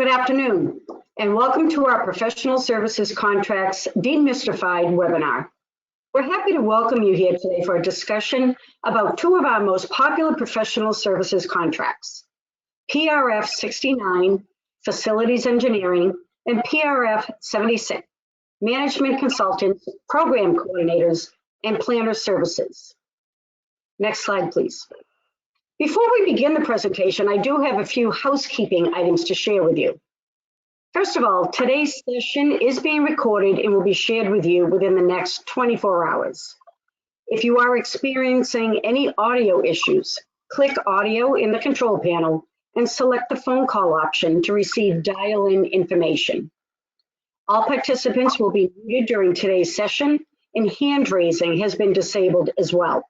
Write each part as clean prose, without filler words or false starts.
Good afternoon, and welcome to our Professional Services Contracts Demystified webinar. We're happy to welcome you here today for a discussion about two of our most popular professional services contracts, PRF 69, Facilities Engineering, and PRF 76, Management Consultants, Program Coordinators, and Planner Services. Next slide, please. Before we begin the presentation, I do have a few housekeeping items to share with you. First of all, today's session is being recorded and will be shared with you within the next 24 hours. If you are experiencing any audio issues, click Audio in the control panel and select the phone call option to receive dial-in information. All participants will be muted during today's session, and hand raising has been disabled as well.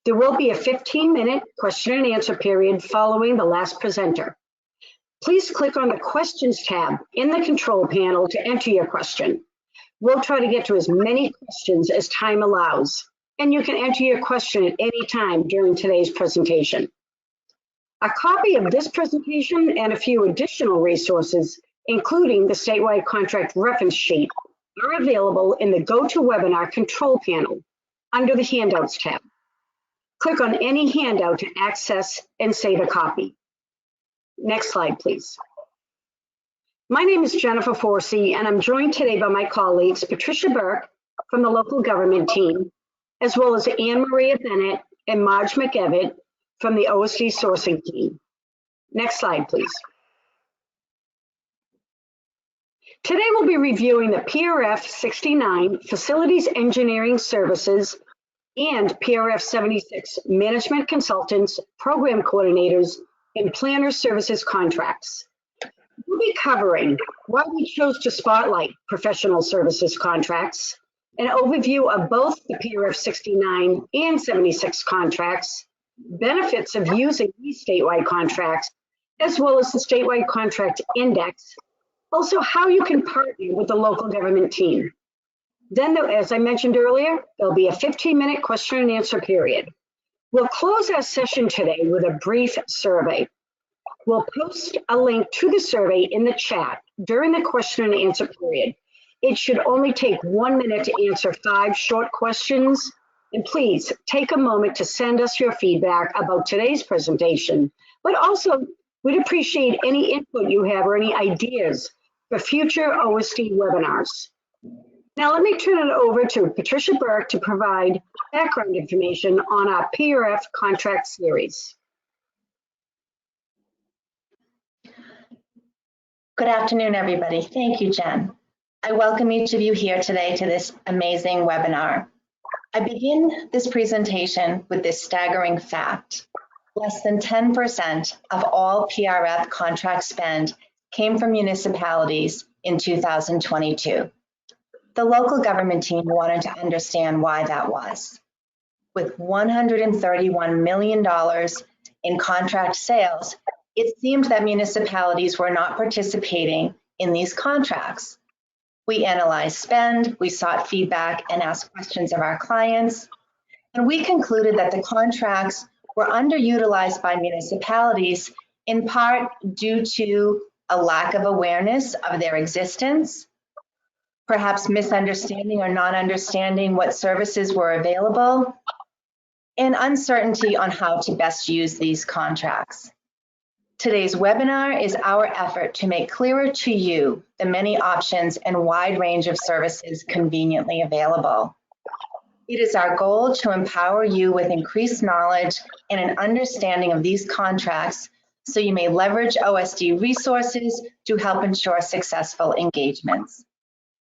There will be a 15-minute question and answer period following the last presenter. Please click on the Questions tab in the control panel to enter your question. We'll try to get to as many questions as time allows, and you can enter your question at any time during today's presentation. A copy of this presentation and a few additional resources, including the statewide contract reference sheet, are available in the GoToWebinar control panel under the Handouts tab. Click on any handout to access and save a copy. Next slide, please. My name is Jennifer Forsey, and I'm joined today by my colleagues, Patricia Burke from the local government team, as well as Anne Maria Bennett and Marge McEvitt from the OSD sourcing team. Next slide, please. Today we'll be reviewing the PRF 69 Facilities Engineering Services and PRF 76 Management Consultants, Program Coordinators, and Planner Services contracts. We'll be covering why we chose to spotlight professional services contracts, an overview of both the PRF 69 and 76 contracts, benefits of using these statewide contracts, as well as the statewide contract index, also how you can partner with the local government team. Then, as I mentioned earlier, there'll be a 15-minute question and answer period. We'll close our session today with a brief survey. We'll post a link to the survey in the chat during the question and answer period. It should only take 1 minute to answer 5 short questions. And please take a moment to send us your feedback about today's presentation, but also we'd appreciate any input you have or any ideas for future OSD webinars. Now let me turn it over to Patricia Burke to provide background information on our PRF contract series. Good afternoon, everybody. Thank you, Jen. I welcome each of you here today to this amazing webinar. I begin this presentation with this staggering fact. Less than 10% of all PRF contract spend came from municipalities in 2022. The local government team wanted to understand why that was. With $131 million in contract sales, it seemed that municipalities were not participating in these contracts. We analyzed spend, we sought feedback and asked questions of our clients, and we concluded that the contracts were underutilized by municipalities in part due to a lack of awareness of their existence, perhaps misunderstanding or not understanding what services were available, and uncertainty on how to best use these contracts. Today's webinar is our effort to make clearer to you the many options and wide range of services conveniently available. It is our goal to empower you with increased knowledge and an understanding of these contracts so you may leverage OSD resources to help ensure successful engagements.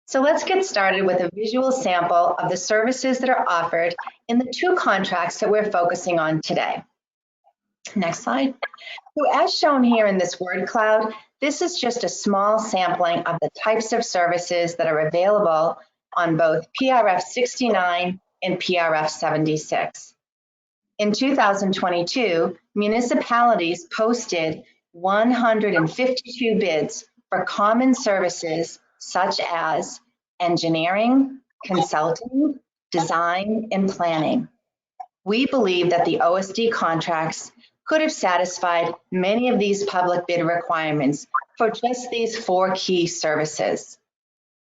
So let's get started with a visual sample of the services that are offered in the 2 contracts that we're focusing on today. Next slide. So as shown here in this word cloud, this is just a small sampling of the types of services that are available on both PRF 69 and PRF 76. In 2022, municipalities posted 152 bids for common services such as engineering, consulting, design, and planning. We believe that the OSD contracts could have satisfied many of these public bid requirements for just these 4 key services.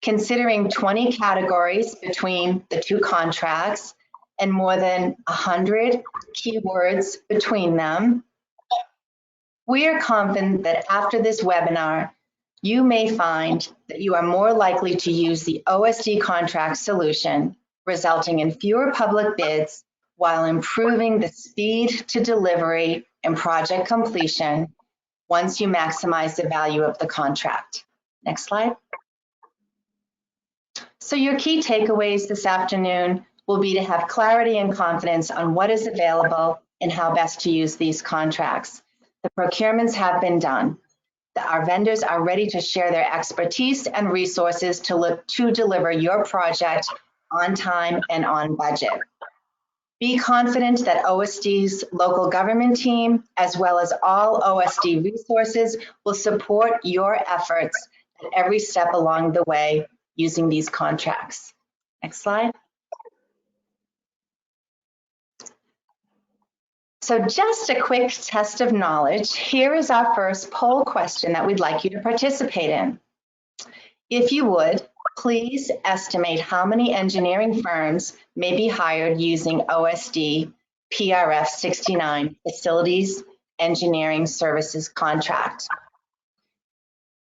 Considering 20 categories between the 2 contracts and more than 100 keywords between them, we are confident that after this webinar, you may find that you are more likely to use the OSD contract solution, resulting in fewer public bids while improving the speed to delivery and project completion once you maximize the value of the contract. Next slide. So your key takeaways this afternoon will be to have clarity and confidence on what is available and how best to use these contracts. The procurements have been done. Our vendors are ready to share their expertise and resources to deliver your project on time and on budget. Be confident that OSD's local government team, as well as all OSD resources, will support your efforts at every step along the way using these contracts. Next slide. So just a quick test of knowledge. Here is our first poll question that we'd like you to participate in. If you would, please estimate how many engineering firms may be hired using OSD PRF 69 Facilities Engineering Services Contract.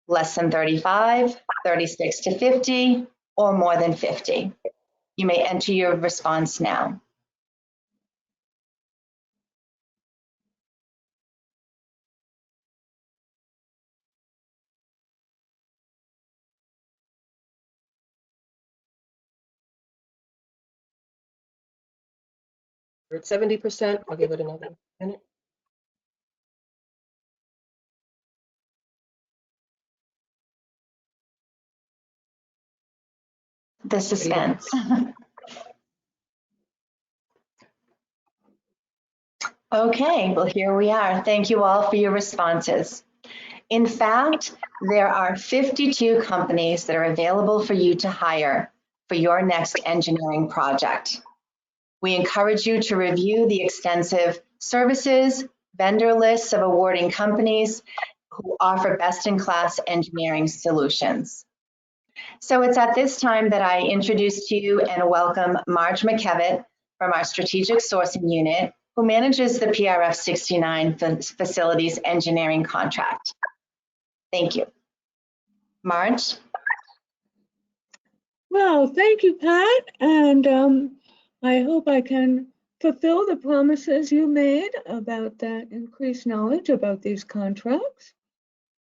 Less than 35, 36 to 50, or more than 50. You may enter your response now. We're at 70%. I'll give it another minute. The suspense. Okay, well, here we are. Thank you all for your responses. In fact, there are 52 companies that are available for you to hire for your next engineering project. We encourage you to review the extensive services, vendor lists of awarding companies who offer best-in-class engineering solutions. So it's at this time that I introduce to you and welcome Marge McKevitt from our Strategic Sourcing Unit, who manages the PRF 69 Facilities Engineering Contract. Thank you. Marge? Well, thank you, Pat, and I hope I can fulfill the promises you made about that increased knowledge about these contracts.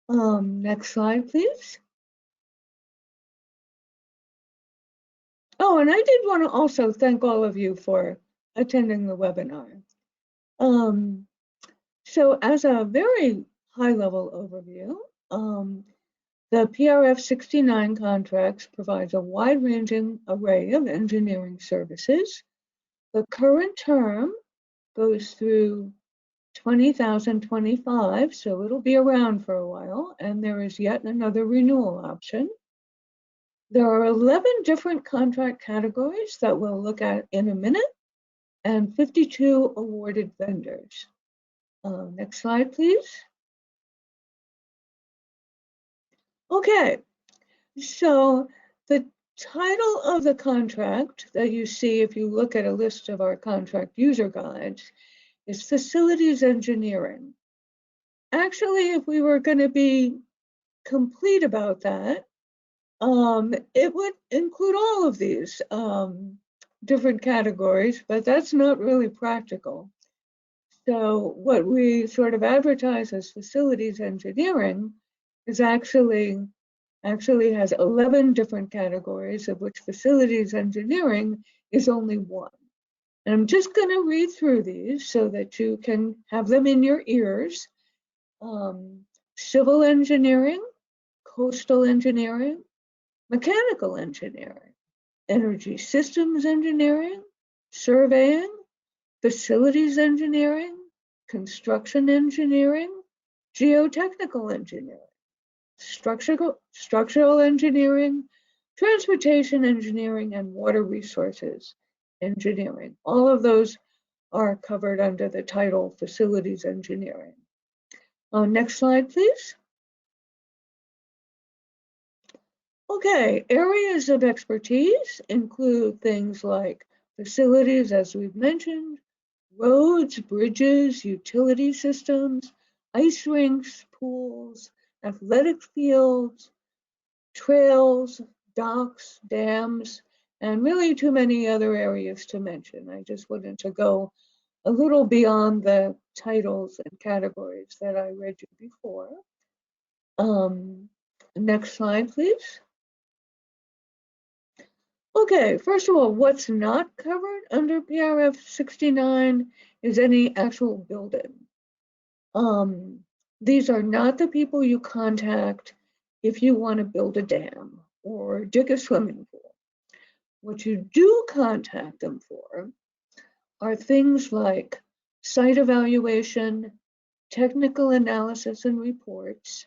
Next slide, please. Oh, and I did want to also thank all of you for attending the webinar. So as a very high-level overview, the PRF 69 contracts provides a wide-ranging array of engineering services. The current term goes through 2025, so it'll be around for a while, and there is yet another renewal option. There are 11 different contract categories that we'll look at in a minute, and 52 awarded vendors. Next slide, please. Okay, so the title of the contract that you see if you look at a list of our contract user guides is Facilities Engineering. Actually, if we were going to be complete about that, it would include all of these different categories, but that's not really practical. So what we sort of advertise as Facilities Engineering is actually has 11 different categories, of which Facilities Engineering is only one. And I'm just going to read through these so that you can have them in your ears. Civil engineering, coastal engineering, mechanical engineering, energy systems engineering, surveying, facilities engineering, construction engineering, geotechnical engineering, structural engineering, transportation engineering, and water resources engineering. All of those are covered under the title Facilities Engineering. Next slide, please. Okay, areas of expertise include things like facilities, as we've mentioned, roads, bridges, utility systems, ice rinks, pools, athletic fields, trails, docks, dams, and really too many other areas to mention. I just wanted to go a little beyond the titles and categories that I read you before. Next slide, please. Okay, first of all, what's not covered under PRF 69 is any actual building. These are not the people you contact if you want to build a dam or dig a swimming pool. What you do contact them for are things like site evaluation, technical analysis and reports,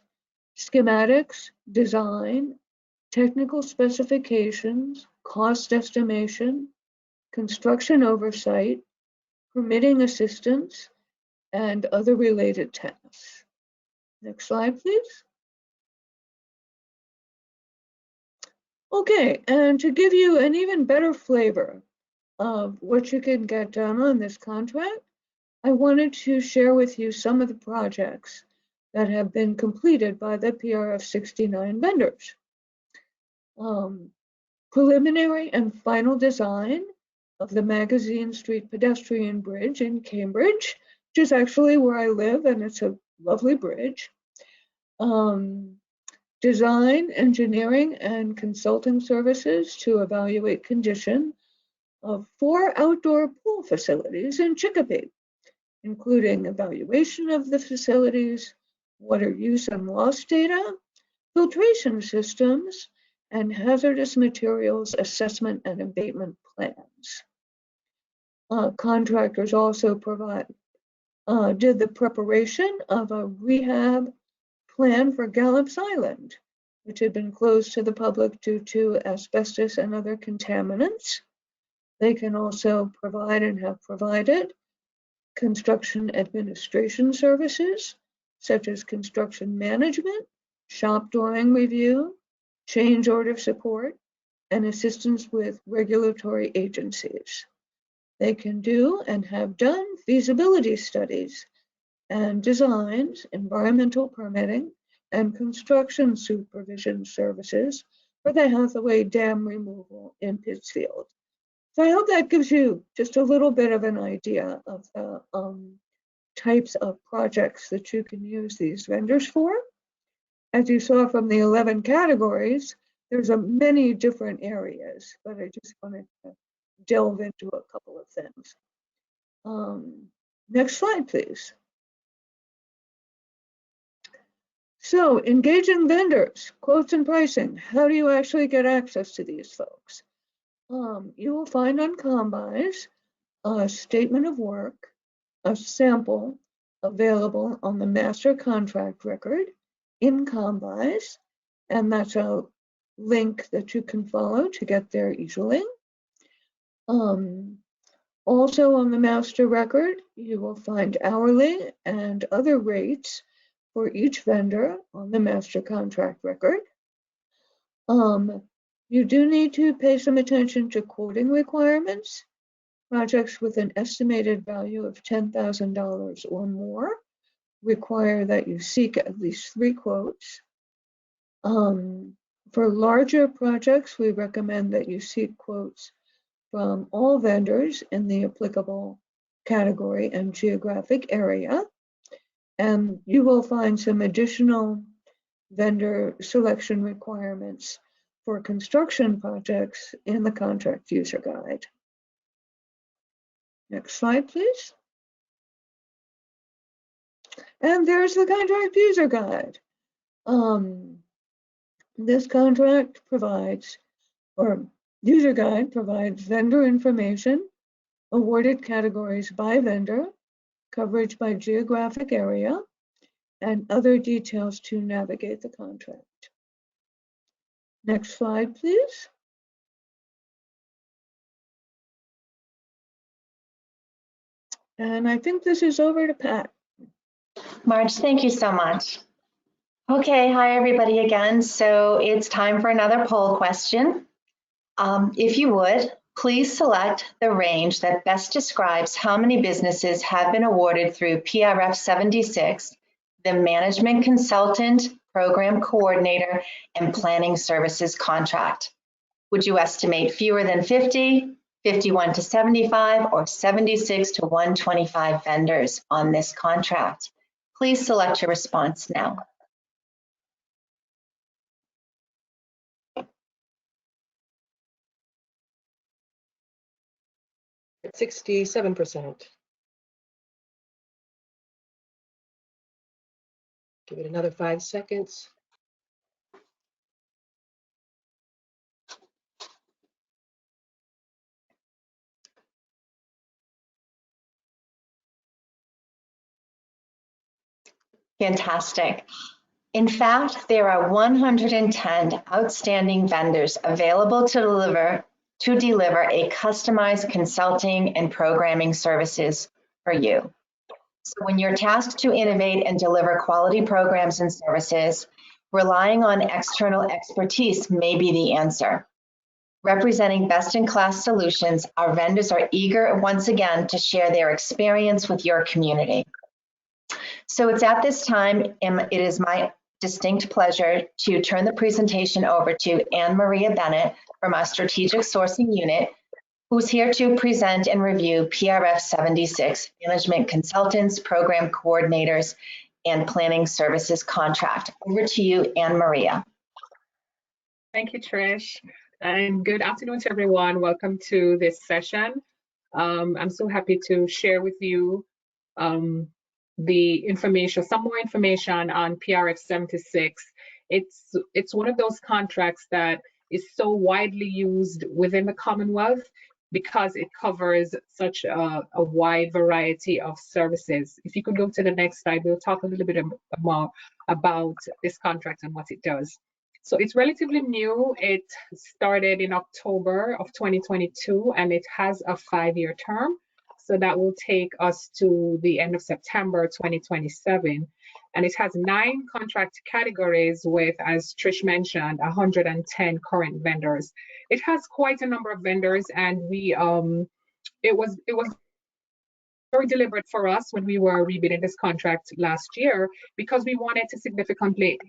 schematics, design, technical specifications, cost estimation, construction oversight, permitting assistance, and other related tasks. Next slide, please. Okay, and to give you an even better flavor of what you can get done on this contract, I wanted to share with you some of the projects that have been completed by the PRF 69 vendors. Preliminary and final design of the Magazine Street pedestrian bridge in Cambridge, which is actually where I live, and it's a lovely bridge. Design, engineering, and consulting services to evaluate condition of 4 outdoor pool facilities in Chicopee, including evaluation of the facilities, water use and loss data, filtration systems, and hazardous materials assessment and abatement plans. Contractors also did the preparation of a rehab plan for Gallops Island, which had been closed to the public due to asbestos and other contaminants. They can also provide and have provided construction administration services, such as construction management, shop drawing review, change order support, and assistance with regulatory agencies. They can do and have done feasibility studies and designs, environmental permitting, and construction supervision services for the Hathaway Dam removal in Pittsfield. So I hope that gives you just a little bit of an idea of the types of projects that you can use these vendors for. As you saw from the 11 categories, there's many different areas, but I just wanted to delve into a couple of things. Next slide, please. So engaging vendors, quotes and pricing. How do you actually get access to these folks? You will find on Combis a statement of work, a sample available on the master contract record in Combis, and that's a link that you can follow to get there easily. Also on the master record, you will find hourly and other rates for each vendor on the master contract record. You do need to pay some attention to quoting requirements. Projects with an estimated value of $10,000 or more require that you seek at least 3 quotes. For larger projects, we recommend that you seek quotes from all vendors in the applicable category and geographic area. And you will find some additional vendor selection requirements for construction projects in the contract user guide. Next slide, please. And there's the contract user guide. This contract provides, or user guide provides vendor information, awarded categories by vendor, coverage by geographic area, and other details to navigate the contract. Next slide, please. And I think this is over to Pat. Marge, thank you so much. Okay, hi everybody again. So it's time for another poll question. If you would, please select the range that best describes how many businesses have been awarded through PRF 76, the Management Consultant, Program Coordinator, and Planning Services contract. Would you estimate fewer than 50, 51 to 75, or 76 to 125 vendors on this contract? Please select your response now. At 67%. Give it another 5 seconds. Fantastic. In fact, there are 110 outstanding vendors available to deliver a customized consulting and programming services for you. So when you're tasked to innovate and deliver quality programs and services, relying on external expertise may be the answer. Representing best-in-class solutions, our vendors are eager once again to share their experience with your community. So it's at this time, it is my distinct pleasure to turn the presentation over to Anne Maria Bennett from our Strategic Sourcing Unit, who's here to present and review PRF 76, Management Consultants, Program Coordinators, and Planning Services contract. Over to you, Anne Maria. Thank you, Trish, and good afternoon to everyone. Welcome to this session. I'm so happy to share with you the information, some more information on PRF 76. It's one of those contracts that is so widely used within the Commonwealth because it covers such a wide variety of services. If you could go to the next slide, we'll talk a little bit more about this contract and what it does. So it's relatively new. It started in October of 2022 and it has a 5-year term. So that will take us to the end of September 2027. And it has 9 contract categories with, as Trish mentioned, 110 current vendors. It has quite a number of vendors, and it was very deliberate for us when we were rebidding this contract last year, because we wanted to significantly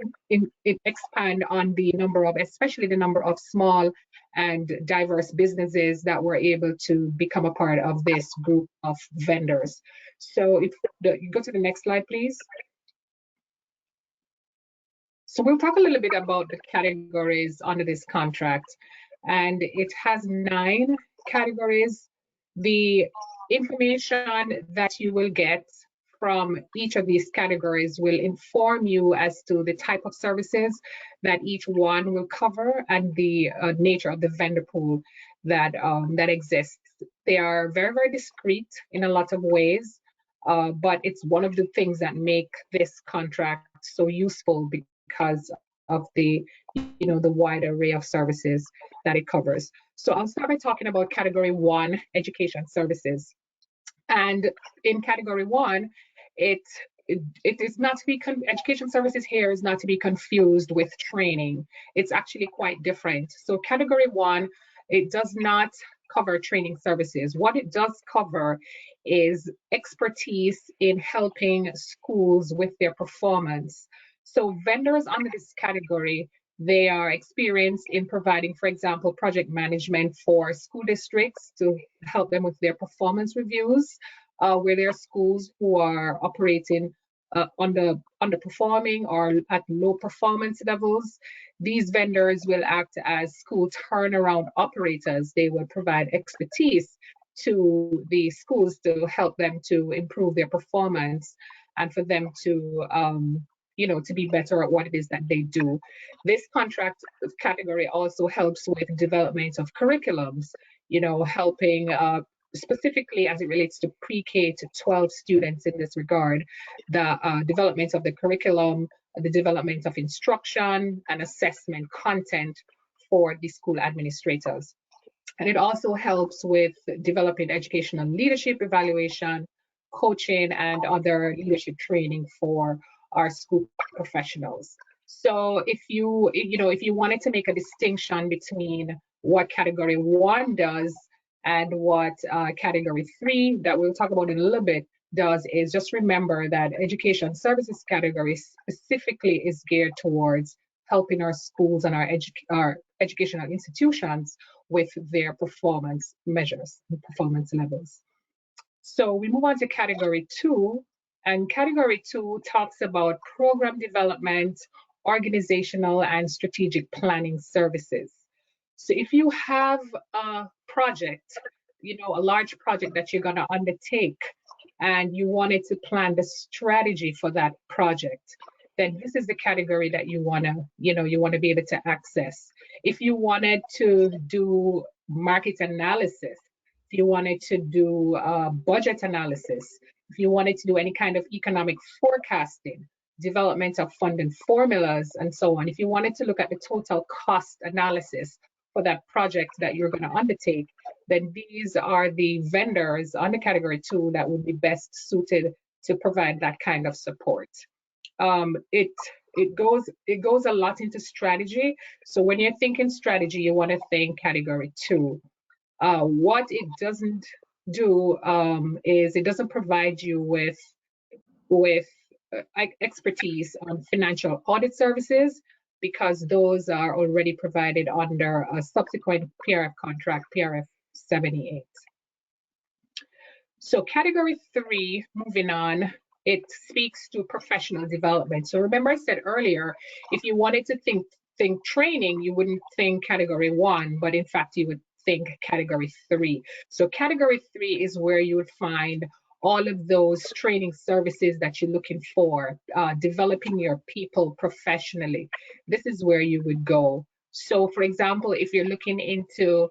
expand on the number of, especially the number of small and diverse businesses that were able to become a part of this group of vendors. So if you go to the next slide, please. So we'll talk a little bit about the categories under this contract, and it has 9 categories. The information that you will get from each of these categories will inform you as to the type of services that each one will cover and the nature of the vendor pool that exists. They are very, very discreet in a lot of ways, but it's one of the things that make this contract so useful because of the wide array of services that it covers. So I'll start by talking about category 1, education services. And in category 1, it is not to be education services here is not to be confused with training. It's actually quite different. So category 1, it does not cover training services. What it does cover is expertise in helping schools with their performance. So vendors under this category, they are experienced in providing, for example, project management for school districts to help them with their performance reviews, where there are schools who are operating underperforming or at low performance levels. These vendors will act as school turnaround operators. They will provide expertise to the schools to help them to improve their performance and for them to to be better at what it is that they do. This contract category also helps with development of curriculums, helping specifically as it relates to pre-K to 12 students in this regard, the development of the curriculum, the development of instruction and assessment content for the school administrators. And it also helps with developing educational leadership evaluation, coaching, and other leadership training for our school professionals. So if you wanted to make a distinction between what category 1 does and what category 3, that we'll talk about in a little bit, does, is just remember that education services category specifically is geared towards helping our schools and our educational institutions with their performance measures and performance levels. So we move on to category 2, and category 2 talks about program development, organizational and strategic planning services. So if you have a project, a large project that you're going to undertake, and you wanted to plan the strategy for that project, then this is the category that you want to be able to access. If you wanted to do market analysis, if you wanted to do budget analysis, if you wanted to do any kind of economic forecasting, development of funding formulas, and so on, if you wanted to look at the total cost analysis for that project that you're going to undertake, then these are the vendors under category 2 that would be best suited to provide that kind of support. It goes a lot into strategy. So when you're thinking strategy, you want to think category 2. What it doesn't do is it doesn't provide you with expertise on financial audit services, because those are already provided under a subsequent PRF contract, PRF 78. So category 3, moving on, it speaks to professional development. So remember I said earlier, if you wanted to think training, you wouldn't think category 1, but in fact you would think category 3. So category 3 is where you would find all of those training services that you're looking for, developing your people professionally. This is where you would go. So for example, if you're looking into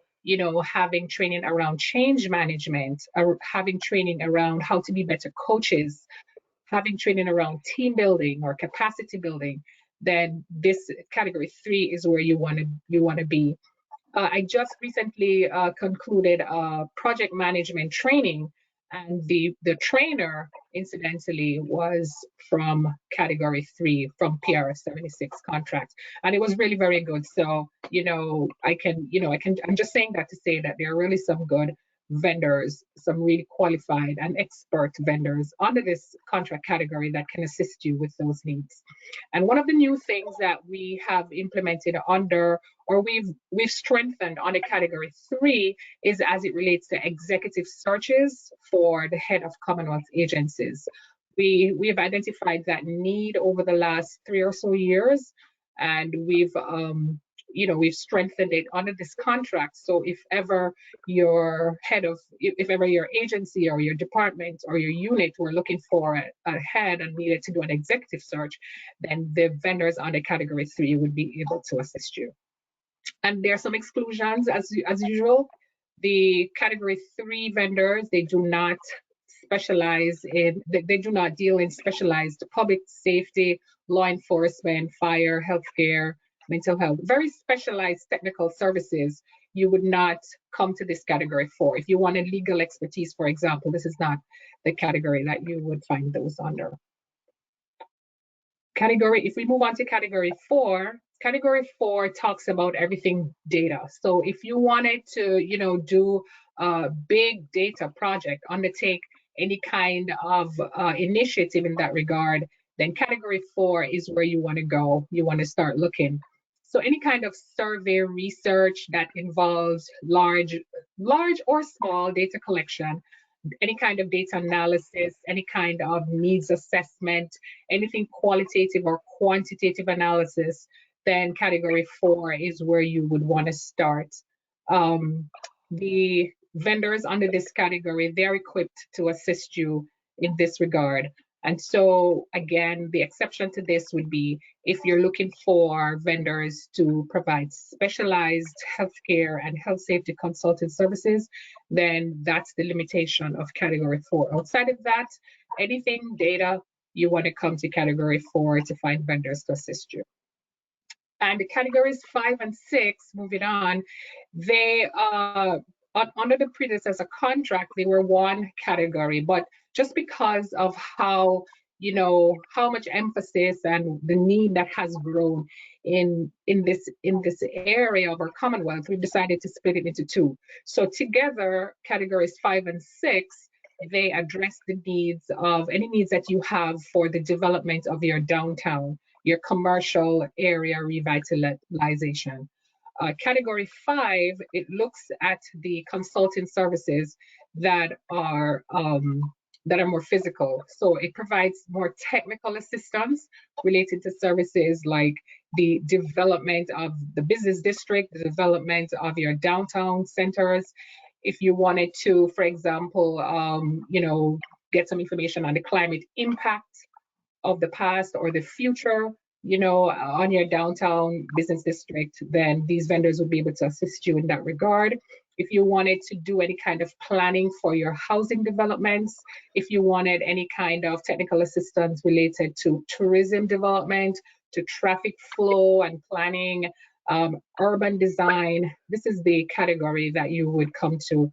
having training around change management, or having training around how to be better coaches, having training around team building or capacity building, then this category 3 is where you want to be. I just recently concluded project management training, and the trainer, incidentally, was from category 3, from PRF 76 contract, and it was really very good. So I'm just saying that to say that there are really some good vendors, some really qualified and expert vendors under this contract category that can assist you with those needs. And one of the new things that we have implemented under, or we've strengthened under category 3, is as it relates to executive searches for the head of Commonwealth agencies. We have identified that need over the last 3 or so years, and we've strengthened it under this contract. So if ever your agency or your department or your unit were looking for a head and needed to do an executive search, then the vendors under category 3 would be able to assist you. And there are some exclusions as usual. The category 3 vendors, they do not deal in specialized public safety, law enforcement, fire, healthcare, mental health, very specialized technical services. You would not come to this category 4. If you wanted legal expertise, for example, this is not the category that you would find those under. If we move on to category 4, category 4 talks about everything data. So if you wanted to, do a big data project, undertake any kind of initiative in that regard, then category 4 is where you want to go. You want to start looking. So any kind of survey research that involves large or small data collection, any kind of data analysis, any kind of needs assessment, anything qualitative or quantitative analysis, then category 4 is where you would want to start. The vendors under this category, they're equipped to assist you in this regard. And so again, the exception to this would be if you're looking for vendors to provide specialized healthcare and health safety consulting services, then that's the limitation of category 4. Outside of that, anything data, you want to come to category 4 to find vendors to assist you. And the categories 5 and 6, moving on, they under the predecessor contract, they were one category, but just because of how how much emphasis and the need that has grown in this area of our Commonwealth, we've decided to split it into two. So together, categories 5 and 6, they address the needs of any needs that you have for the development of your downtown, your commercial area revitalization. Category 5, it looks at the consulting services that are more physical. So it provides more technical assistance related to services like the development of the business district, the development of your downtown centers. If you wanted to, for example, get some information on the climate impact of the past or the future, on your downtown business district, then these vendors would be able to assist you in that regard. If you wanted to do any kind of planning for your housing developments, if you wanted any kind of technical assistance related to tourism development, to traffic flow and planning, urban design, this is the category that you would come to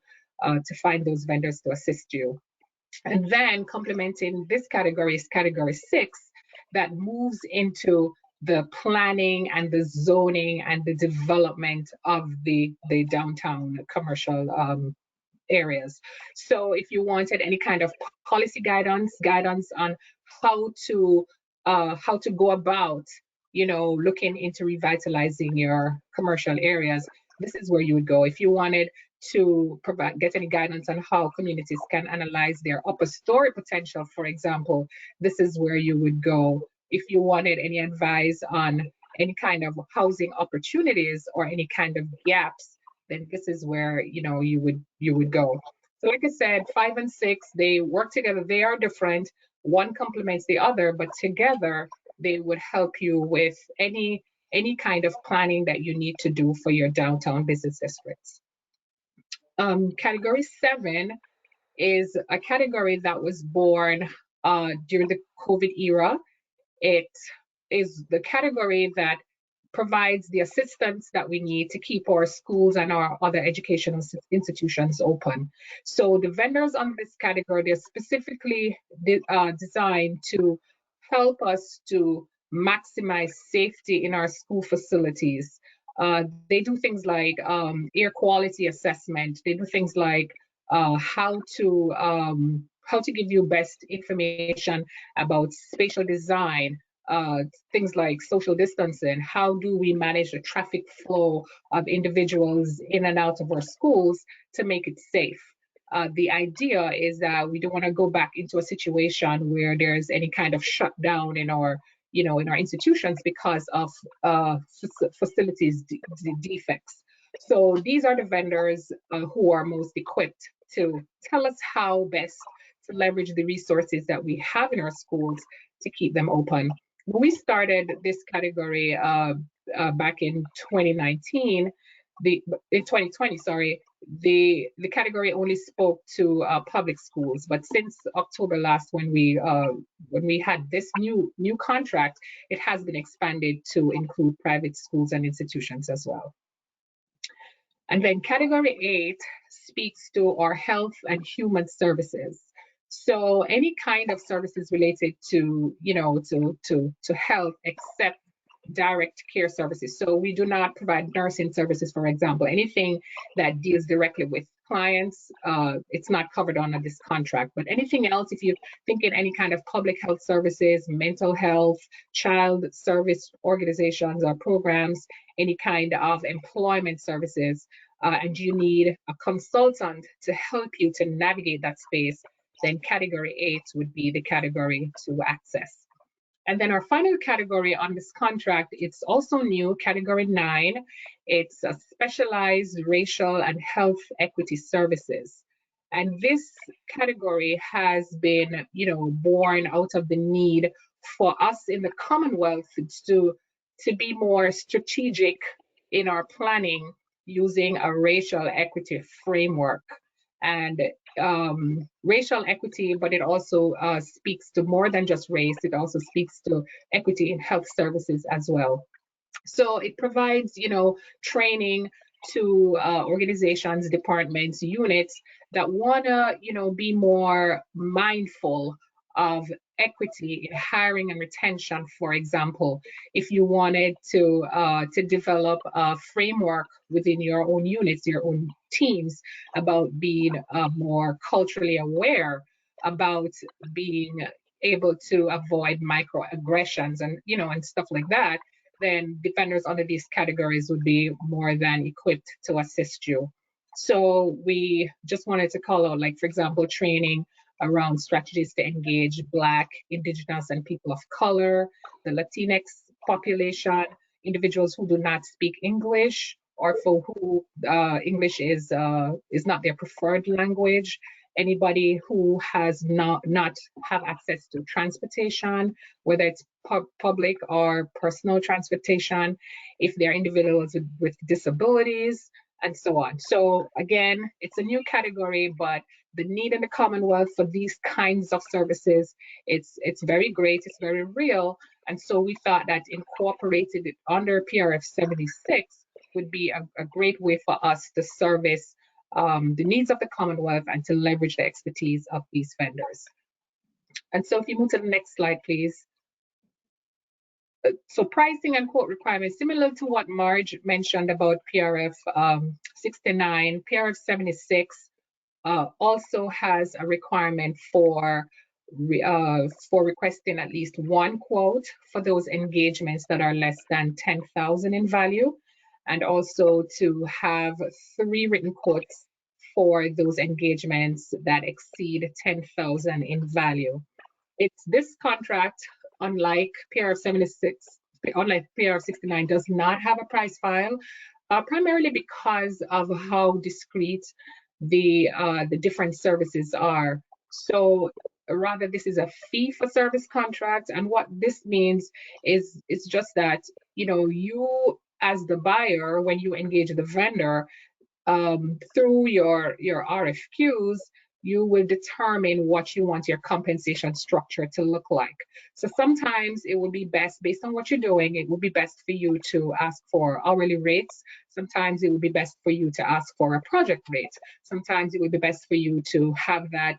find those vendors to assist you. And then complementing this category is category 6, that moves into the planning and the zoning and the development of the downtown commercial areas. So if you wanted any kind of policy guidance on how to go about, looking into revitalizing your commercial areas, this is where you would go. If you wanted to get any guidance on how communities can analyze their upper story potential, for example, this is where you would go. If you wanted any advice on any kind of housing opportunities or any kind of gaps, then this is where you would go. So like I said, 5 and 6, they work together. They are different. One complements the other, but together they would help you with any kind of planning that you need to do for your downtown business districts. Category 7 is a category that was born during the COVID era. It is the category that provides the assistance that we need to keep our schools and our other educational institutions open. So the vendors on this category, they're specifically designed to help us to maximize safety in our school facilities. They do things like air quality assessment. They do things like how to give you best information about spatial design, things like social distancing. How do we manage the traffic flow of individuals in and out of our schools to make it safe? The idea is that we don't want to go back into a situation where there's any kind of shutdown in our institutions because of facilities defects. So these are the vendors who are most equipped to tell us how best to leverage the resources that we have in our schools to keep them open. When we started this category back in 2019, in 2020, sorry, the category only spoke to public schools. But since October last, when we had this new contract, it has been expanded to include private schools and institutions as well. And then category 8 speaks to our health and human services. So any kind of services related to health, except direct care services. So we do not provide nursing services, for example. Anything that deals directly with clients, it's not covered under this contract. But anything else, if you think in any kind of public health services, mental health, child service organizations or programs, any kind of employment services, and you need a consultant to help you to navigate that space, then category 8 would be the category to access. And then our final category on this contract, it's also new, category 9. It's a specialized racial and health equity services. And this category has been, born out of the need for us in the Commonwealth to be more strategic in our planning using a racial equity framework. And racial equity, but it also speaks to more than just race. It also speaks to equity in health services as well. So it provides, training to organizations, departments, units that want to, be more mindful of equity in hiring and retention. For example, if you wanted to develop a framework within your own units, your own teams, about being more culturally aware, about being able to avoid microaggressions and and stuff like that, then defenders under these categories would be more than equipped to assist you. So we just wanted to call out, like, for example, training around strategies to engage Black, Indigenous, and people of color, the Latinx population, individuals who do not speak English, or for who English is not their preferred language, anybody who has not have access to transportation, whether it's public or personal transportation, if they're individuals with disabilities, and so on. So again, it's a new category, but the need in the Commonwealth for these kinds of services, it's very great, it's very real. And so we thought that incorporated it under PRF 76 would be a great way for us to service the needs of the Commonwealth and to leverage the expertise of these vendors. And so if you move to the next slide, please. So pricing and quote requirements, similar to what Marge mentioned about PRF 69, PRF 76 also has a requirement for requesting at least one quote for those engagements that are less than 10,000 in value, and also to have 3 written quotes for those engagements that exceed 10,000 in value. It's this contract, unlike PRF 76, unlike PRF 69, does not have a price file, primarily because of how discrete the different services are. So rather, this is a fee for service contract, and what this means is it's just that you as the buyer, when you engage the vendor through your RFQs, you will determine what you want your compensation structure to look like. So sometimes it will be best, based on what you're doing, it will be best for you to ask for hourly rates. Sometimes it would be best for you to ask for a project rate. Sometimes it would be best for you to have that,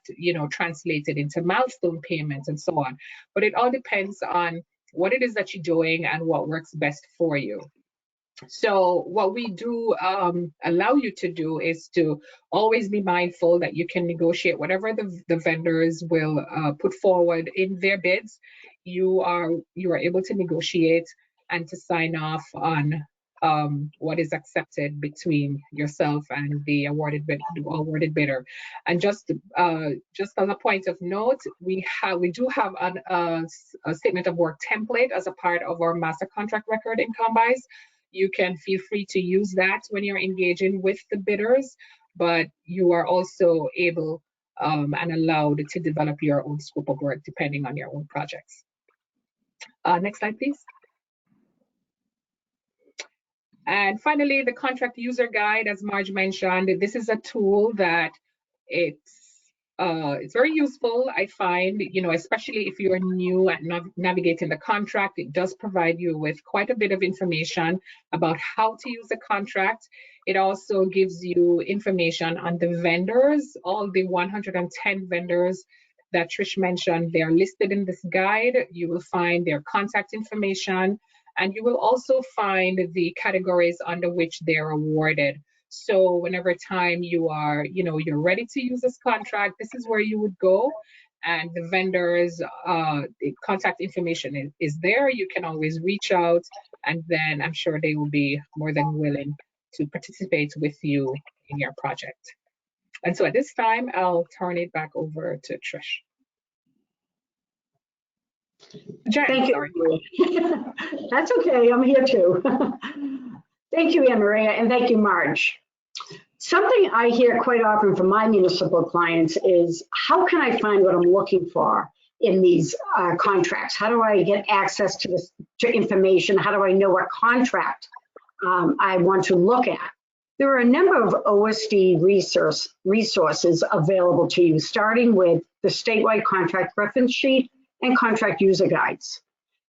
translated into milestone payments and so on. But it all depends on what it is that you're doing and what works best for you. So what we do allow you to do is to always be mindful that you can negotiate whatever the vendors will put forward in their bids. You are able to negotiate and to sign off on what is accepted between yourself and the awarded bidder. And just as a point of note, we do have a statement of work template as a part of our master contract record in Combis. You can feel free to use that when you're engaging with the bidders, but you are also able and allowed to develop your own scope of work depending on your own projects. Next slide, please. And finally, the contract user guide, as Marge mentioned, this is a tool that it's very useful, I find, especially if you're new at navigating the contract. It does provide you with quite a bit of information about how to use the contract. It also gives you information on the vendors, all the 110 vendors that Trish mentioned. They're listed in this guide. You will find their contact information, and you will also find the categories under which they're awarded. So whenever time you are, you're ready to use this contract, this is where you would go. And the vendors, the contact information is there. You can always reach out, and then I'm sure they will be more than willing to participate with you in your project. And so at this time, I'll turn it back over to Trish. Jen, Thank sorry. you. That's okay, I'm here too. Thank you, Anne Maria, and thank you, Marge. Something I hear quite often from my municipal clients is, how can I find what I'm looking for in these contracts? How do I get access to information? How do I know what contract I want to look at? There are a number of OSD resources available to you, starting with the statewide contract reference sheet and contract user guides.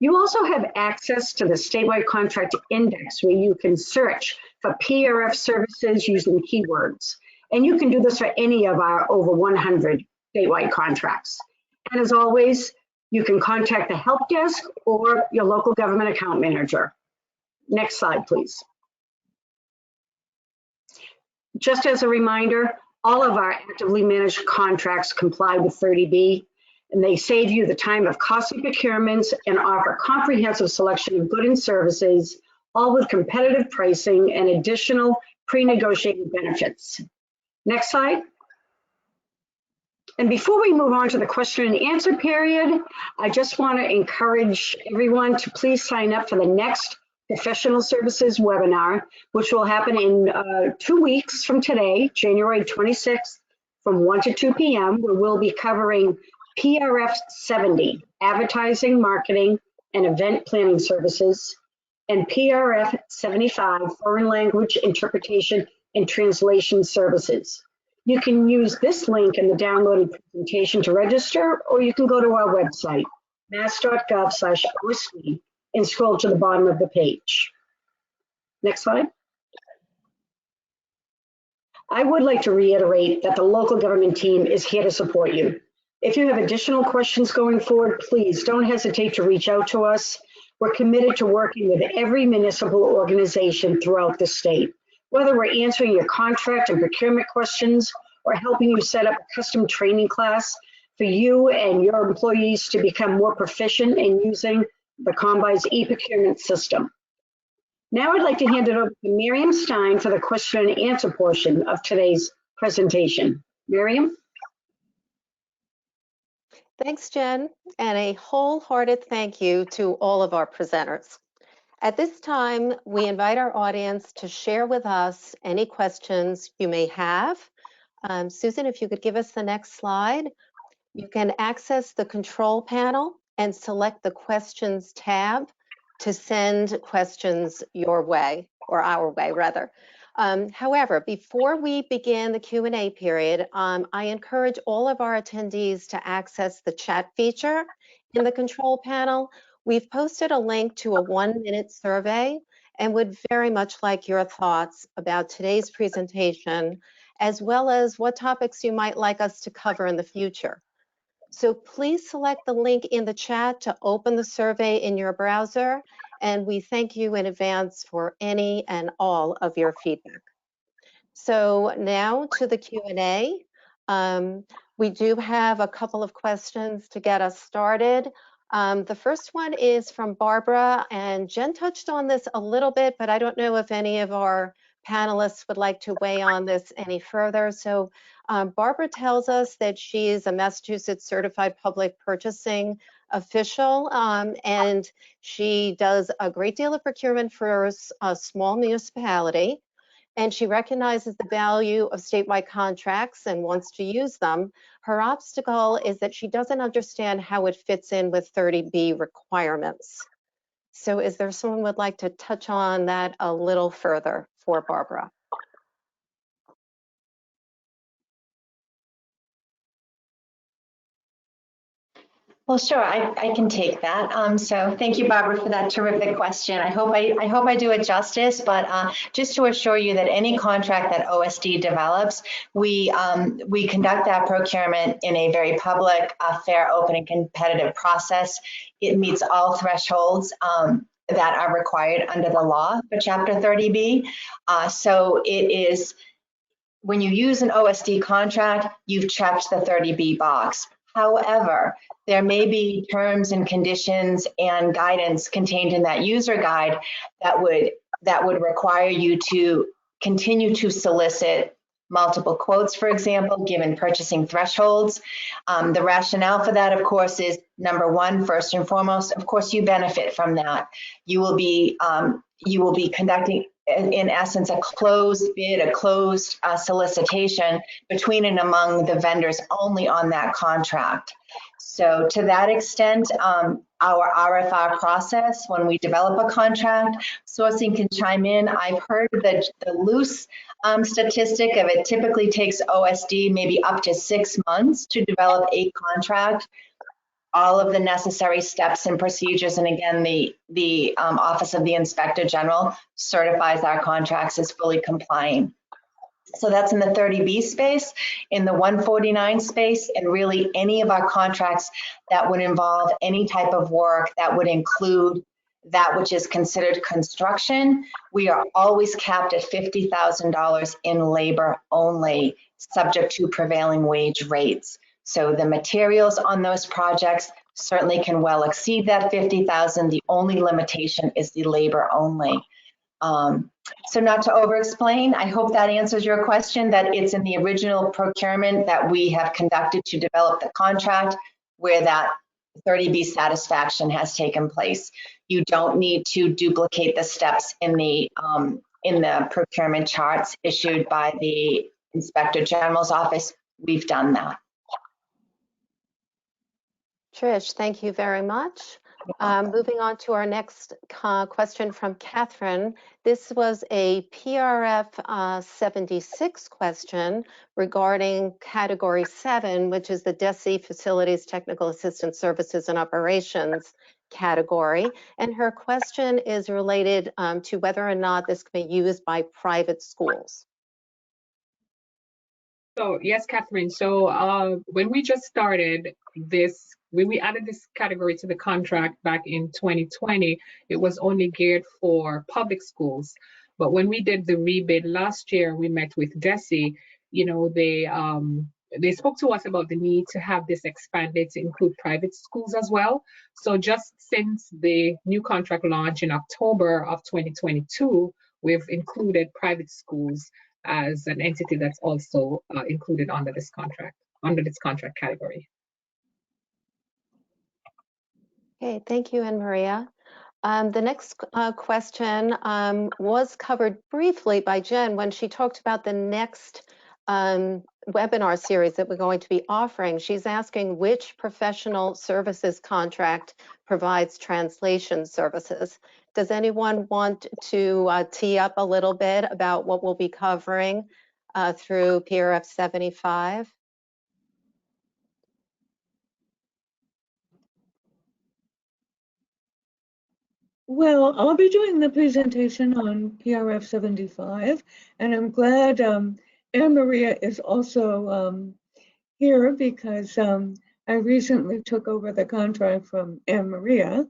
You also have access to the statewide contract index, where you can search for PRF services using keywords. And you can do this for any of our over 100 statewide contracts. And as always, you can contact the help desk or your local government account manager. Next slide, please. Just as a reminder, all of our actively managed contracts comply with 30B, and they save you the time of costly procurements and offer comprehensive selection of goods and services, all with competitive pricing and additional pre-negotiated benefits. Next slide. And before we move on to the question and answer period, I just want to encourage everyone to please sign up for the next professional services webinar, which will happen in 2 weeks from today, January 26th, from 1 to 2 p.m., where we'll be covering PRF 70, advertising, marketing, and event planning services, and PRF 75, foreign language interpretation and translation services. You can use this link in the downloaded presentation to register, or you can go to our website, mass.gov/OSD, and scroll to the bottom of the page. Next slide. I would like to reiterate that the local government team is here to support you. If you have additional questions going forward, please don't hesitate to reach out to us. We're committed to working with every municipal organization throughout the state. Whether we're answering your contract and procurement questions or helping you set up a custom training class for you and your employees to become more proficient in using the Combi's e-procurement system. Now I'd like to hand it over to Miriam Stein for the question and answer portion of today's presentation. Miriam? Thanks, Jen, and a wholehearted thank you to all of our presenters. At this time, we invite our audience to share with us any questions you may have. Susan, if you could give us the next slide. You can access the control panel and select the questions tab to send questions your way, or our way rather. However, before we begin the Q&A period, I encourage all of our attendees to access the chat feature in the control panel. We've posted a link to a 1-minute survey and would very much like your thoughts about today's presentation, as well as what topics you might like us to cover in the future. So please select the link in the chat to open the survey in your browser, and we thank you in advance for any and all of your feedback. So now to the Q&A. We do have a couple of questions to get us started. The first one is from Barbara, and Jen touched on this a little bit, but I don't know if any of our panelists would like to weigh on this any further. So Barbara tells us that she is a Massachusetts Certified Public Purchasing Official, and she does a great deal of procurement for a small municipality, and she recognizes the value of statewide contracts and wants to use them. Her obstacle is that she doesn't understand how it fits in with 30B requirements. So is there someone who would like to touch on that a little further for Barbara? Well, sure, I can take that. So thank you, Barbara, for that terrific question. I hope I do it justice, but just to assure you that any contract that OSD develops, we conduct that procurement in a very public, fair, open, and competitive process. It meets all thresholds that are required under the law for Chapter 30B. So it is, when you use an OSD contract, you've checked the 30B box. However, there may be terms and conditions and guidance contained in that user guide that would require you to continue to solicit multiple quotes, for example, given purchasing thresholds. The rationale for that, of course, is number one, first and foremost, of course, you benefit from that. You will be conducting, in essence, a closed bid, a closed solicitation between and among the vendors only on that contract. So to that extent, our RFR process, when we develop a contract, sourcing can chime in. I've heard that the loose statistic of it typically takes OSD maybe up to 6 months to develop a contract. All of the necessary steps and procedures, and again, the Office of the Inspector General certifies our contracts as fully complying. So that's in the 30B space, in the 149 space, and really any of our contracts that would involve any type of work that would include that which is considered construction. We are always capped at $50,000 in labor only, subject to prevailing wage rates. So the materials on those projects certainly can well exceed that 50,000. The only limitation is the labor only. So not to over-explain, I hope that answers your question, that it's in the original procurement that we have conducted to develop the contract where that 30B satisfaction has taken place. You don't need to duplicate the steps in the procurement charts issued by the Inspector General's office. We've done that. Trish, thank you very much. Moving on to our next question from Catherine. This was a PRF 76 question regarding category 7, which is the DESI Facilities Technical Assistance Services and Operations category. And her question is related to whether or not this can be used by private schools. So yes, Catherine. So when we just started this, when we added this category to the contract back in 2020, it was only geared for public schools. But when we did the rebid last year, we met with DESI. You know, they spoke to us about the need to have this expanded to include private schools as well. So just since the new contract launch in October of 2022, we've included private schools as an entity that's also included under this contract category. Okay, thank you, Anne Maria. The next question was covered briefly by Jen when she talked about the next webinar series that we're going to be offering. She's asking which professional services contract provides translation services. Does anyone want to tee up a little bit about what we'll be covering through PRF 75? Well, I'll be doing the presentation on PRF 75, and I'm glad Anne Maria is also here because I recently took over the contract from Anne Maria.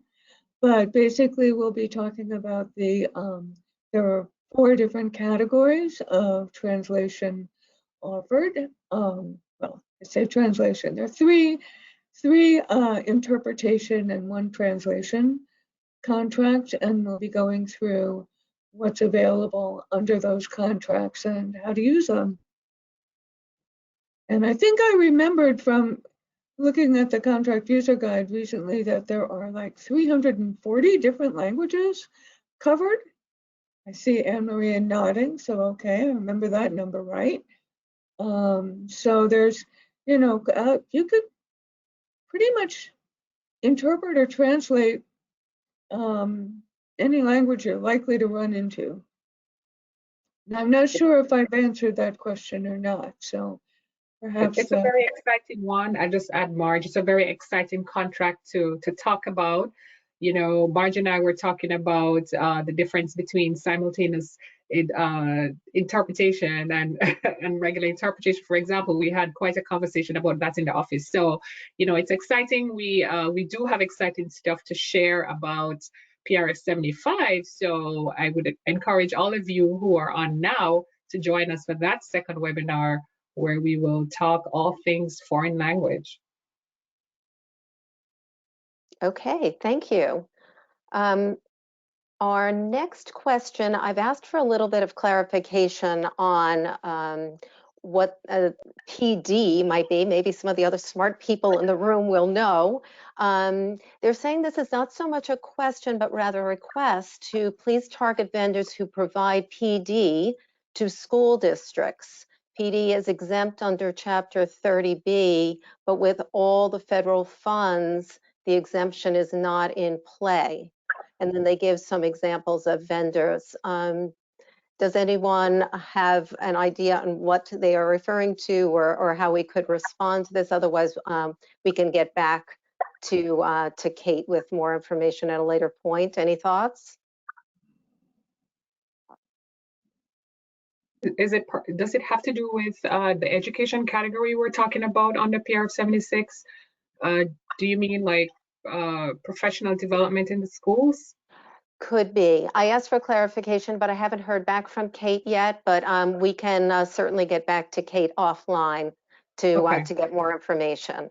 But basically, we'll be talking about there are 4 different categories of translation offered. Well, I say translation. There are three interpretation and 1 translation contract, and we'll be going through what's available under those contracts and how to use them. And I think I remembered from looking at the contract user guide recently that there are like 340 different languages covered. I see Anne Maria nodding, so okay, I remember that number right. So there's, you know, you could pretty much interpret or translate any language you're likely to run into. And I'm not sure if I've answered that question or not, so perhaps it's a very exciting one. I just add, Marge, it's a very exciting contract to talk about. You know, Marge and I were talking about the difference between simultaneous interpretation and and regular interpretation. For example, we had quite a conversation about that in the office. So, you know, it's exciting. We do have exciting stuff to share about PRF 75. So I would encourage all of you who are on now to join us for that second webinar, where we will talk all things foreign language. Okay, thank you. Our next question, I've asked for a little bit of clarification on what PD might be. Maybe some of the other smart people in the room will know. They're saying this is not so much a question, but rather a request to please target vendors who provide PD to school districts. PD is exempt under Chapter 30B, but with all the federal funds, the exemption is not in play. And then they give some examples of vendors. Does anyone have an idea on what they are referring to, or how we could respond to this? Otherwise, we can get back to Kate with more information at a later point. Any thoughts? Does it have to do with the education category we're talking about on the PRF 76? Do you mean like professional development in the schools? Could be. I asked for clarification, but I haven't heard back from Kate yet, but we can certainly get back to Kate offline Okay. to get more information.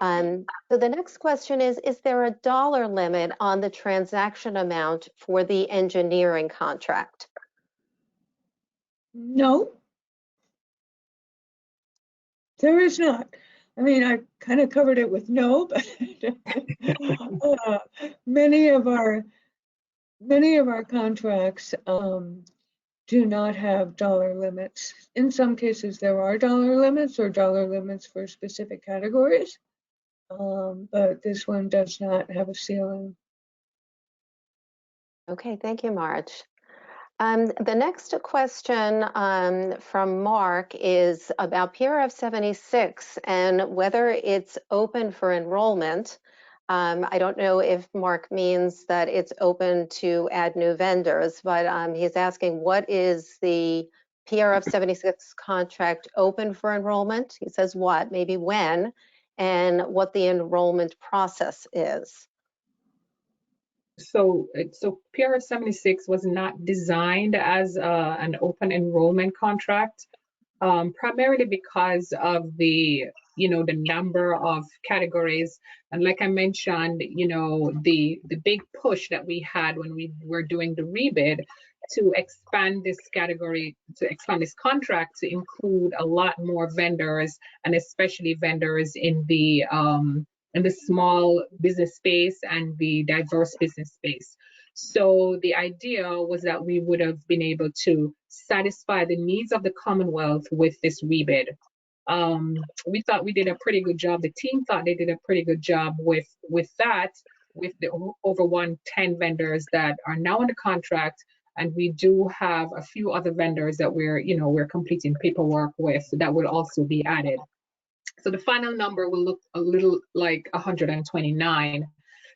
So the next question is there a dollar limit on the transaction amount for the engineering contract? No, there is not. I mean, I kind of covered it with no, but many of our contracts do not have dollar limits. In some cases, there are dollar limits or dollar limits for specific categories, but this one does not have a ceiling. Okay, thank you, Marge. The next question from Mark is about PRF 76 and whether it's open for enrollment. I don't know if Mark means that it's open to add new vendors, but he's asking what is the PRF 76 contract open for enrollment? He says what, maybe when, and what the enrollment process is. So PRF 76 was not designed as an open enrollment contract, primarily because of the number of categories. And like I mentioned, the big push that we had when we were doing the rebid to expand this category, to expand this contract to include a lot more vendors, and especially vendors in the small business space and the diverse business space. So the idea was that we would have been able to satisfy the needs of the Commonwealth with this rebid. We thought we did a pretty good job. The team thought they did a pretty good job with that, with the over 110 vendors that are now under contract. And we do have a few other vendors that we're completing paperwork with that will also be added. So the final number will look a little like 129.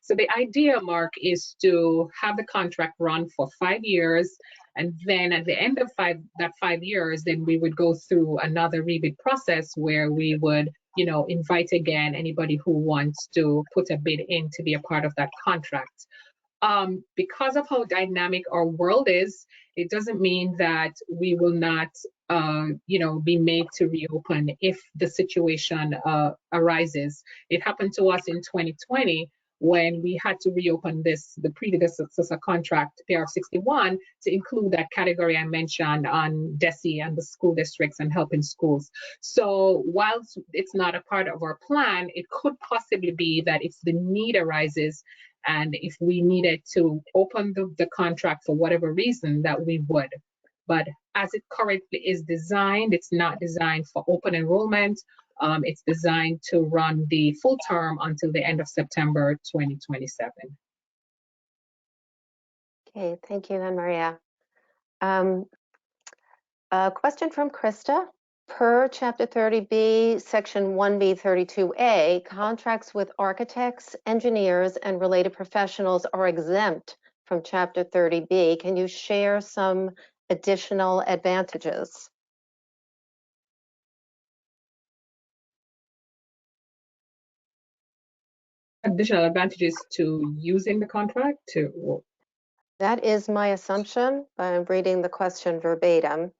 So the idea, Mark, is to have the contract run for 5 years. And then at the end of that 5 years, then we would go through another rebid process where we would, invite again anybody who wants to put a bid in to be a part of that contract. Because of how dynamic our world is, it doesn't mean that we will not, be made to reopen if the situation arises. It happened to us in 2020 when we had to reopen the predecessor contract, PRF 61, to include that category I mentioned on DESE and the school districts and helping schools. So whilst it's not a part of our plan, it could possibly be that if the need arises, and if we needed to open the contract for whatever reason, that we would. But as it currently is designed, it's not designed for open enrollment. It's designed to run the full term until the end of September 2027. Okay, thank you, Anne Maria. A question from Krista. Per Chapter 30B, Section 1B 32A, contracts with architects, engineers, and related professionals are exempt from Chapter 30B. Can you share some additional advantages? Additional advantages to using the contract? That is my assumption. I'm reading the question verbatim.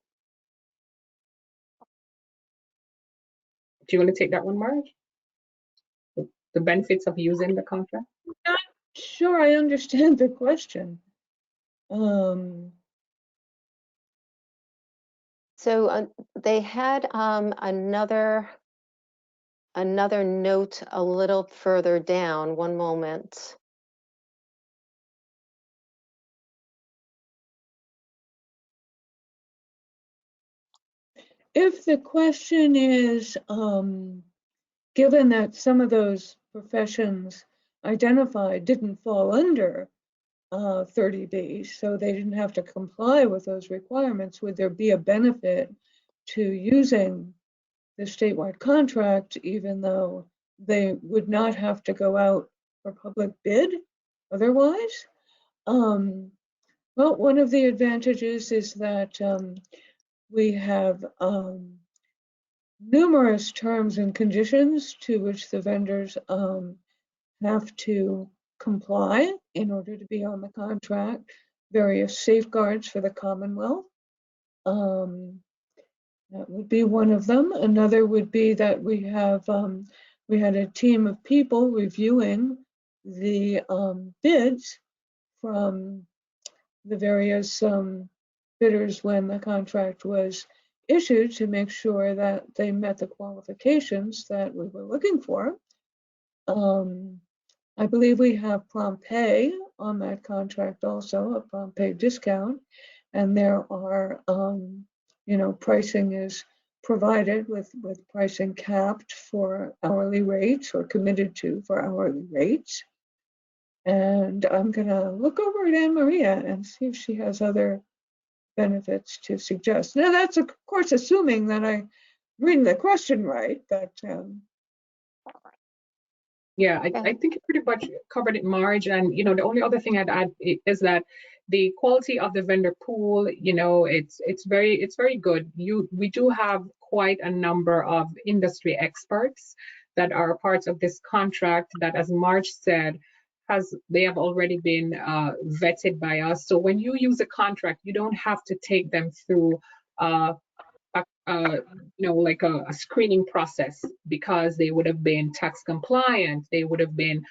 Do you want to take that one, Marge? The benefits of using the contract? Not sure I understand the question. So they had another note a little further down. One moment. If the question is, given that some of those professions identified didn't fall under 30B, so they didn't have to comply with those requirements, would there be a benefit to using the statewide contract, even though they would not have to go out for public bid otherwise? Well, one of the advantages is that We have numerous terms and conditions to which the vendors have to comply in order to be on the contract, various safeguards for the Commonwealth. That would be one of them. Another would be that we had a team of people reviewing the bids from the various bidders when the contract was issued to make sure that they met the qualifications that we were looking for. I believe we have prompt pay on that contract also, a prompt pay discount, and there are, pricing is provided with pricing capped for hourly rates or committed to for hourly rates. And I'm gonna look over at Anne Maria and see if she has other benefits to suggest. Now that's of course assuming that I'm reading the question right, but Yeah, I think you pretty much covered it, Marge. And the only other thing I'd add is that the quality of the vendor pool, it's very good. We do have quite a number of industry experts that are parts of this contract that, as Marge said, they have already been vetted by us. So when you use a contract, you don't have to take them through like a screening process, because they would have been tax compliant, they would have been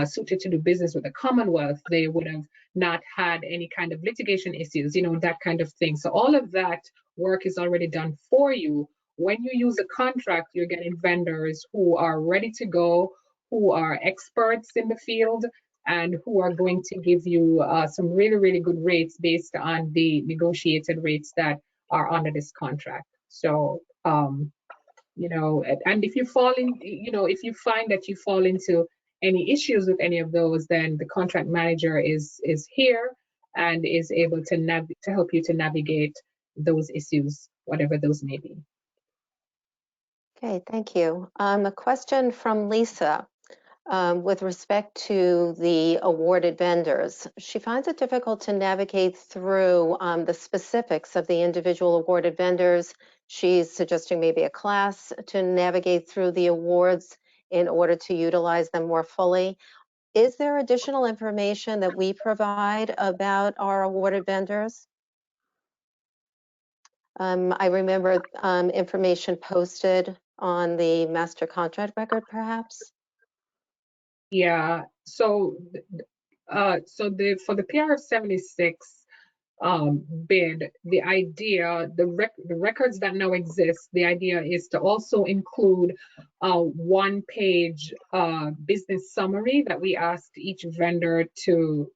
suited to do business with the Commonwealth, they would have not had any kind of litigation issues, that kind of thing. So all of that work is already done for you. When you use a contract, you're getting vendors who are ready to go, who are experts in the field, and who are going to give you some really, really good rates based on the negotiated rates that are under this contract. So, and if you fall in, if you find that you fall into any issues with any of those, then the contract manager is here and is able to help you to navigate those issues, whatever those may be. Okay, thank you. A question from Lisa. With respect to the awarded vendors. She finds it difficult to navigate through the specifics of the individual awarded vendors. She's suggesting maybe a class to navigate through the awards in order to utilize them more fully. Is there additional information that we provide about our awarded vendors? I remember information posted on the master contract record, perhaps? Yeah, so for the PRF 76 bid, the idea, the records that now exist, the idea is to also include a one-page business summary that we asked each vendor to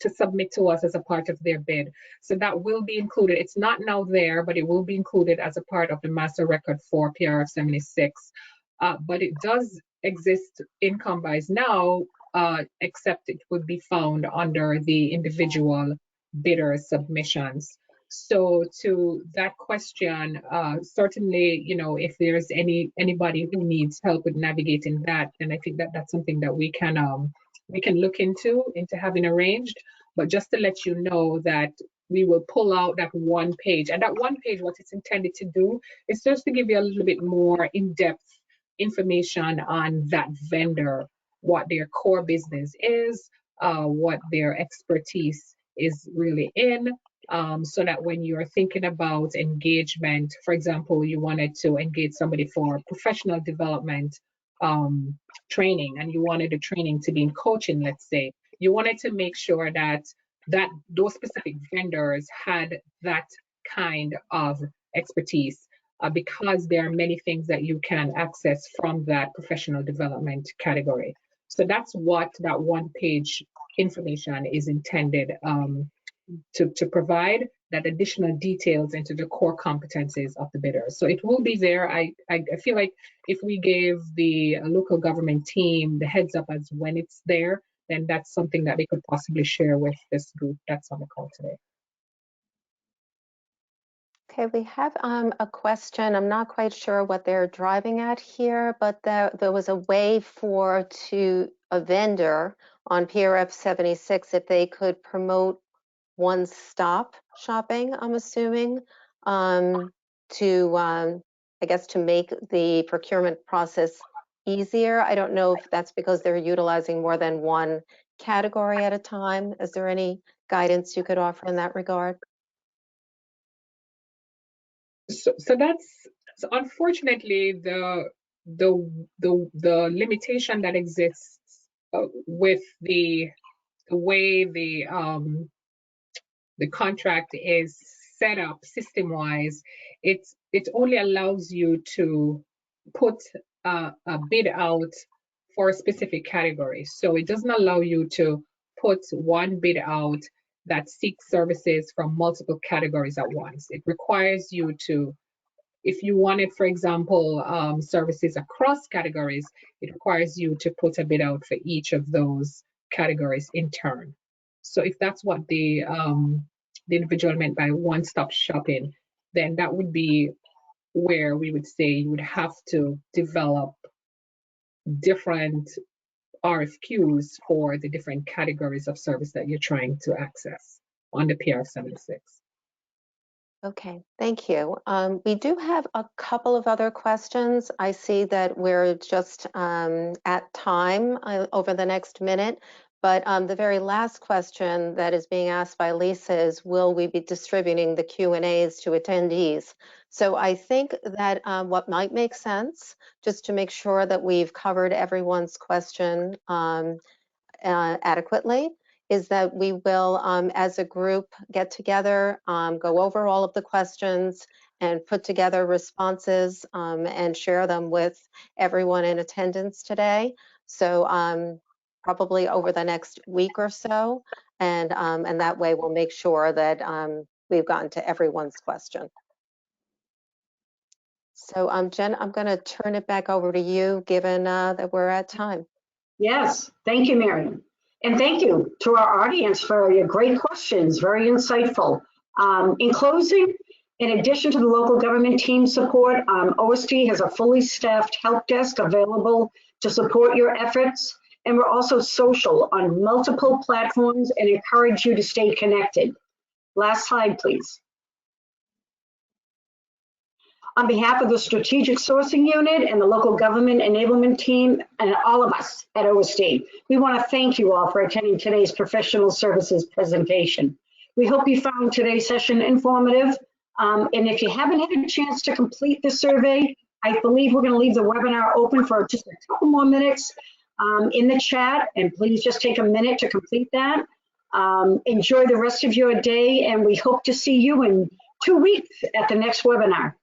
submit to us as a part of their bid. So that will be included. It's not now there, but it will be included as a part of the master record for PRF 76. But it does exist in Combis now, except it would be found under the individual bidder submissions. So to that question, certainly, if there's anybody who needs help with navigating that, then I think that that's something that we can look into having arranged. But just to let you know that we will pull out that one page, and that one page, what it's intended to do is just to give you a little bit more in-depth information on that vendor, what their core business is, what their expertise is really in, so that when you're thinking about engagement, for example, you wanted to engage somebody for professional development training, and you wanted the training to be in coaching, let's say, you wanted to make sure that those specific vendors had that kind of expertise. Because there are many things that you can access from that professional development category. So that's what that one-page information is intended to provide, that additional details into the core competencies of the bidder. So it will be there. I feel like if we gave the local government team the heads up as when it's there, then that's something that they could possibly share with this group that's on the call today. Okay, we have a question. I'm not quite sure what they're driving at here, but there was a way for a vendor on PRF 76 if they could promote one-stop shopping, I'm assuming, to, I guess, to make the procurement process easier. I don't know if that's because they're utilizing more than one category at a time. Is there any guidance you could offer in that regard? So that's so unfortunately the limitation that exists with the way the contract is set up system-wise. It only allows you to put a bid out for a specific category. So it doesn't allow you to put one bid out that seeks services from multiple categories at once. It requires you to, if you wanted, for example, services across categories, it requires you to put a bid out for each of those categories in turn. So if that's what the individual meant by one-stop shopping, then that would be where we would say you would have to develop different RFQs for the different categories of service that you're trying to access on the PR 76. Okay, thank you. We do have a couple of other questions. I see that we're just at time over the next minute, but the very last question that is being asked by Lisa is, will we be distributing the Q&As to attendees? So I think that what might make sense, just to make sure that we've covered everyone's question adequately, is that we will, as a group, get together, go over all of the questions and put together responses and share them with everyone in attendance today. So probably over the next week or so, and that way we'll make sure that we've gotten to everyone's question. So Jen, I'm going to turn it back over to you, given that we're at time. Yes, thank you, Miriam. And thank you to our audience for your great questions, very insightful. In closing, in addition to the local government team support, OSD has a fully staffed help desk available to support your efforts. And we're also social on multiple platforms and encourage you to stay connected. Last slide, please. On behalf of the Strategic Sourcing Unit and the Local Government Enablement Team and all of us at OSD, we want to thank you all for attending today's professional services presentation. We hope you found today's session informative. And if you haven't had a chance to complete the survey, I believe we're going to leave the webinar open for just a couple more minutes in the chat, and please just take a minute to complete that. Enjoy the rest of your day, and we hope to see you in 2 weeks at the next webinar.